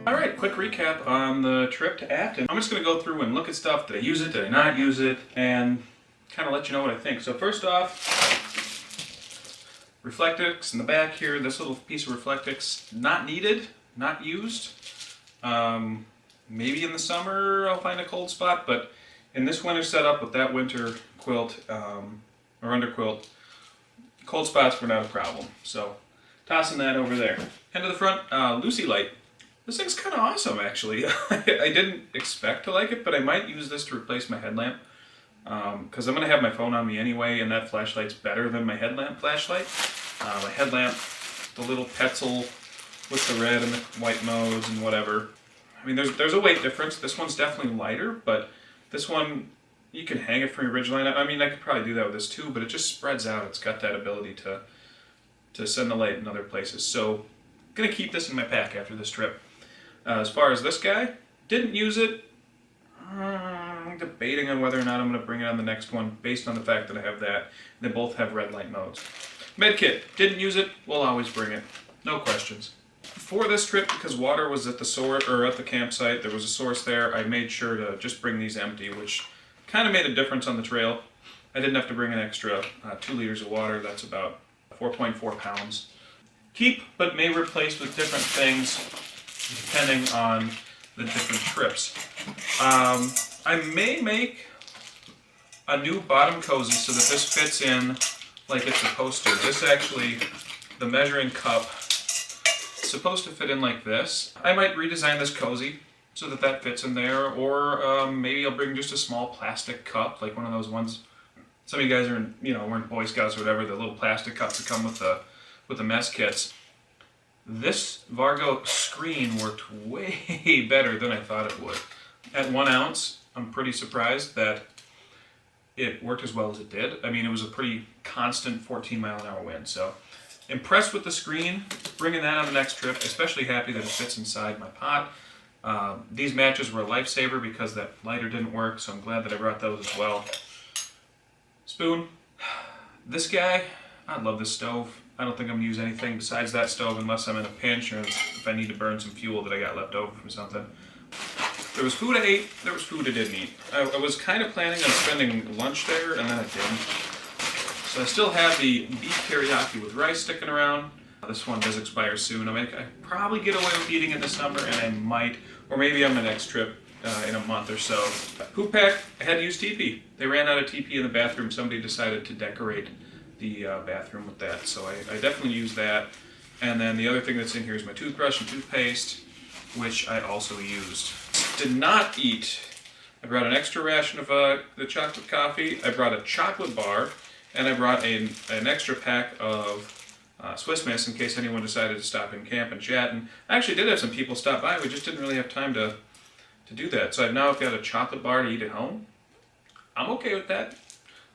Alright, quick recap on the trip to Acton. I'm just going to go through and look at stuff. Did I use it? Did I not use it? And kind of let you know what I think. So first off, Reflectix in the back here. This little piece of Reflectix, not needed, not used. Maybe in the summer I'll find a cold spot, but in this winter setup with that winter quilt or underquilt, cold spots were not a problem. So tossing that over there. And to the front, Lucy light. This thing's kind of awesome, actually. I didn't expect to like it, but I might use this to replace my headlamp. Because I'm going to have my phone on me anyway, and that flashlight's better than my headlamp flashlight. My headlamp, the little Petzl with the red and the white modes and whatever. I mean, there's a weight difference. This one's definitely lighter, but this one, you can hang it from your ridgeline. I mean, I could probably do that with this too, but it just spreads out. It's got that ability to send the light in other places. So I'm going to keep this in my pack after this trip. As far as this guy, didn't use it. I'm debating on whether or not I'm going to bring it on the next one based on the fact that I have that. They both have red light modes. Medkit, didn't use it, we'll always bring it. No questions. For this trip, because water was at the source or at the campsite, there was a source there, I made sure to just bring these empty, which kind of made a difference on the trail. I didn't have to bring an extra 2 liters of water, that's about 4.4 pounds. Keep, but may replace with different things depending on the different trips. I may make a new bottom cozy so that this fits in like it's supposed to. This actually, the measuring cup, is supposed to fit in like this. I might redesign this cozy so that that fits in there, or maybe I'll bring just a small plastic cup, like one of those ones. Some of you guys are, we're in Boy Scouts or whatever, the little plastic cups that come with the mess kits. This Vargo screen worked way better than I thought it would. At 1 ounce, I'm pretty surprised that it worked as well as it did. I mean, it was a pretty constant 14-mile-an-hour wind, so impressed with the screen, bringing that on the next trip, especially happy that it fits inside my pot. These matches were a lifesaver because that lighter didn't work, so I'm glad that I brought those as well. Spoon. This guy, I love this stove. I don't think I'm going to use anything besides that stove unless I'm in a pinch or if I need to burn some fuel that I got left over from something. There was food I ate, there was food I didn't eat. I was kind of planning on spending lunch there, and then I didn't. So I still have the beef teriyaki with rice sticking around. This one does expire soon. I mean, I probably get away with eating it this summer, and I might, or maybe on my next trip in a month or so. Poop pack, I had to use TP. They ran out of TP in the bathroom. Somebody decided to decorate the bathroom with that, so I definitely use that. And then the other thing that's in here is my toothbrush and toothpaste, which I also used. Did not eat. I brought an extra ration of the chocolate coffee, I brought a chocolate bar, and I brought an extra pack of Swiss Miss in case anyone decided to stop in camp and chat. And I actually did have some people stop by, we just didn't really have time to do that. So I've now got a chocolate bar to eat at home. I'm okay with that.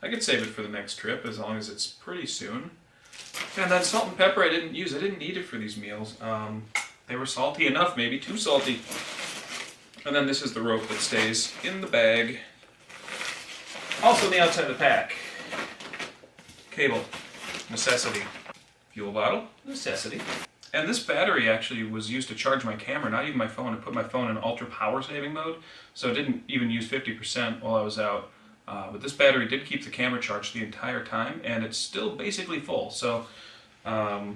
I could save it for the next trip as long as it's pretty soon. And then salt and pepper I didn't use. I didn't need it for these meals. They were salty enough, maybe too salty. And then this is the rope that stays in the bag. Also on the outside of the pack. Cable. Necessity. Fuel bottle. Necessity. And this battery actually was used to charge my camera, not even my phone. I put my phone in ultra power saving mode, so it didn't even use 50% while I was out. But this battery did keep the camera charged the entire time, and it's still basically full. So I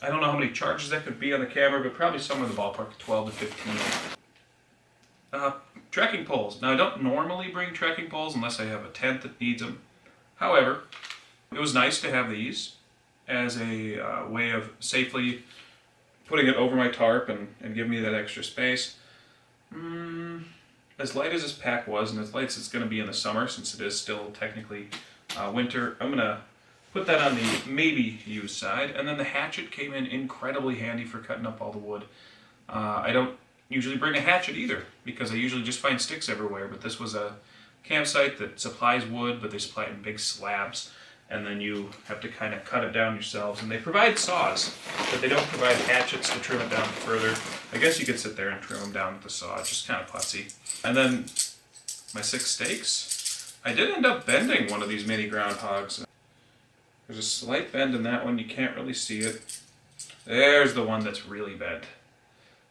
don't know how many charges that could be on the camera, but probably somewhere in the ballpark of 12 to 15. Trekking poles. Now I don't normally bring trekking poles unless I have a tent that needs them. However, it was nice to have these as a way of safely putting it over my tarp and give me that extra space. As light as this pack was, and as light as it's going to be in the summer, since it is still technically winter, I'm going to put that on the maybe use side. And then the hatchet came in incredibly handy for cutting up all the wood. I don't usually bring a hatchet either, because I usually just find sticks everywhere, but this was a campsite that supplies wood, but they supply it in big slabs, and then you have to kind of cut it down yourselves. And they provide saws, but they don't provide hatchets to trim it down further. I guess you could sit there and trim them down with the saw. It's just kind of putsy. And then my 6 stakes. I did end up bending one of these mini groundhogs. There's a slight bend in that one. You can't really see it. There's the one that's really bent.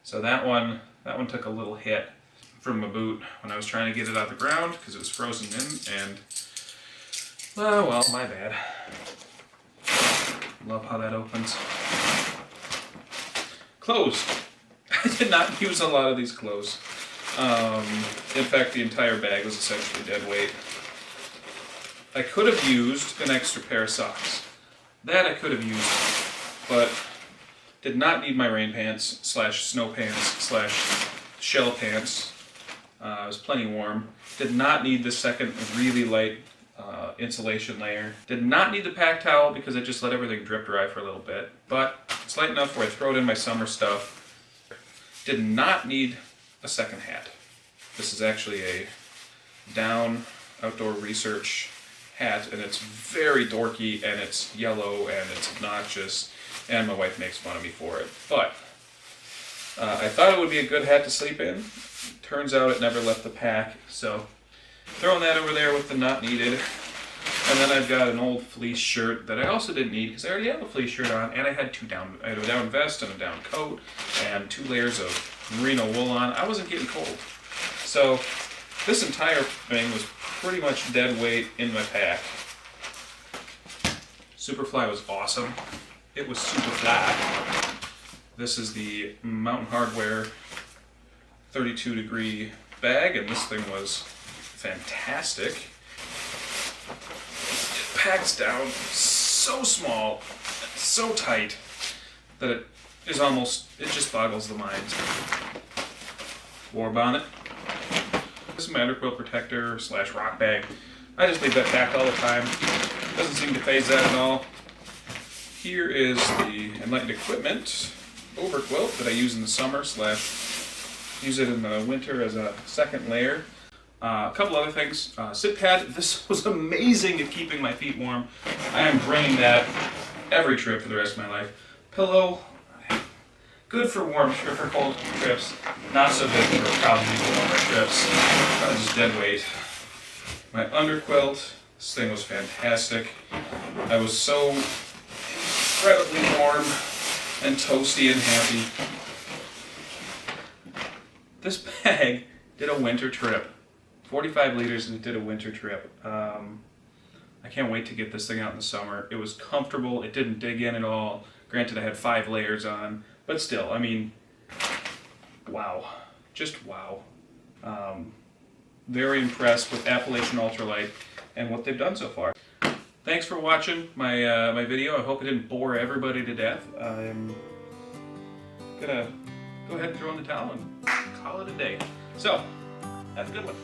So that one That one took a little hit from my boot when I was trying to get it out of the ground because it was frozen in, and oh well, my bad. Love how that opens. Closed. I did not use a lot of these clothes. In fact, the entire bag was essentially dead weight. I could have used an extra pair of socks. That I could have used, but did not need my rain pants slash snow pants slash shell pants. It was plenty warm. Did not need the second really light insulation layer. Did not need the pack towel because I just let everything drip dry for a little bit, but it's light enough where I throw it in my summer stuff. Did not need a second hat. This is actually a Down outdoor research hat, and it's very dorky, and it's yellow, and it's obnoxious, and my wife makes fun of me for it. But I thought it would be a good hat to sleep in. Turns out it never left the pack, so throwing that over there with the not needed. And then I've got an old fleece shirt that I also didn't need because I already have a fleece shirt on, and I had I had a down vest and a down coat and 2 layers of merino wool on. I wasn't getting cold. So this entire thing was pretty much dead weight in my pack. Superfly was awesome. It was super flat. This is the Mountain Hardwear 32-degree bag, and this thing was fantastic. It packs down so small, so tight, that it just boggles the mind. War bonnet. This is my underquilt protector slash rock bag. I just leave that packed all the time. Doesn't seem to phase that at all. Here is the Enlightened Equipment overquilt that I use in the summer slash use it in the winter as a second layer. A couple other things. Sit pad. This was amazing at keeping my feet warm. I am bringing that every trip for the rest of my life. Pillow. Good for warm trips, for cold trips. Not so good for probably warmer trips. Just dead weight. My underquilt. This thing was fantastic. I was so incredibly warm and toasty and happy. This bag did a winter trip. 45 liters, and it did a winter trip. I can't wait to get this thing out in the summer. It was comfortable. It didn't dig in at all. Granted, I had 5 layers on, but still, I mean, wow. Just wow. Very impressed with Appalachian Ultralight and what they've done so far. Thanks for watching my video. I hope it didn't bore everybody to death. I'm gonna go ahead and throw in the towel and call it a day. So, have a good one.